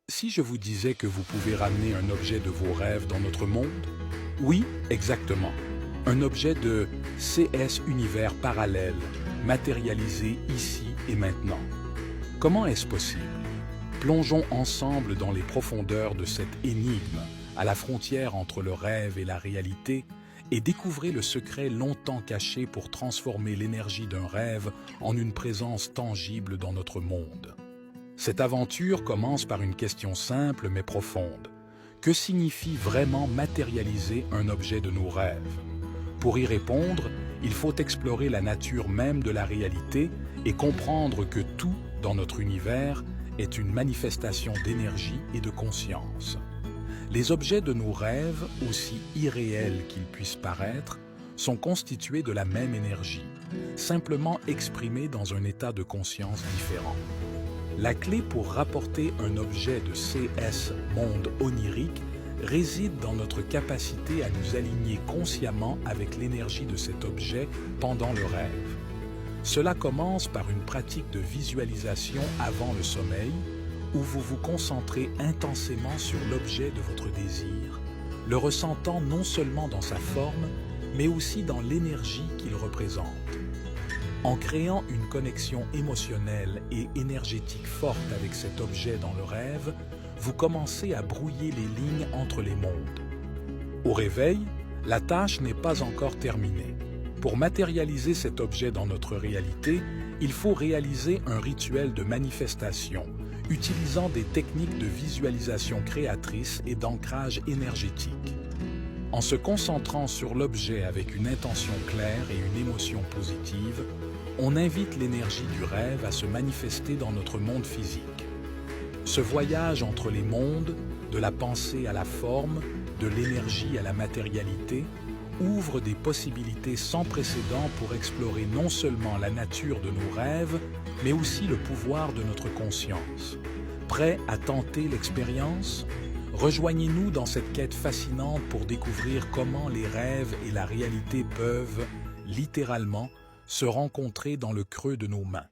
Si je vous disais que vous pouvez ramener un objet de vos rêves dans notre monde? Oui, exactement. Un objet de CS Univers parallèle, matérialisé ici et maintenant. Comment est-ce possible? Plongeons ensemble dans les profondeurs de cette énigme, à la frontière entre le rêve et la réalité, et découvrez le secret longtemps caché pour transformer l'énergie d'un rêve en une présence tangible dans notre monde. Cette aventure commence par une question simple mais profonde. Que signifie vraiment matérialiser un objet de nos rêves? Pour y répondre, il faut explorer la nature même de la réalité et comprendre que tout, dans notre univers, est une manifestation d'énergie et de conscience. Les objets de nos rêves, aussi irréels qu'ils puissent paraître, sont constitués de la même énergie, simplement exprimée dans un état de conscience différent. La clé pour rapporter un objet de CS monde onirique réside dans notre capacité à nous aligner consciemment avec l'énergie de cet objet pendant le rêve. Cela commence par une pratique de visualisation avant le sommeil, où vous vous concentrez intensément sur l'objet de votre désir, le ressentant non seulement dans sa forme, mais aussi dans l'énergie qu'il représente. En créant une connexion émotionnelle et énergétique forte avec cet objet dans le rêve, vous commencez à brouiller les lignes entre les mondes. Au réveil, la tâche n'est pas encore terminée. Pour matérialiser cet objet dans notre réalité, il faut réaliser un rituel de manifestation, utilisant des techniques de visualisation créatrice et d'ancrage énergétique. En se concentrant sur l'objet avec une intention claire et une émotion positive, on invite l'énergie du rêve à se manifester dans notre monde physique. Ce voyage entre les mondes, de la pensée à la forme, de l'énergie à la matérialité, ouvre des possibilités sans précédent pour explorer non seulement la nature de nos rêves, mais aussi le pouvoir de notre conscience. Prêt à tenter l'expérience? Rejoignez-nous dans cette quête fascinante pour découvrir comment les rêves et la réalité peuvent, littéralement, se rencontrer dans le creux de nos mains.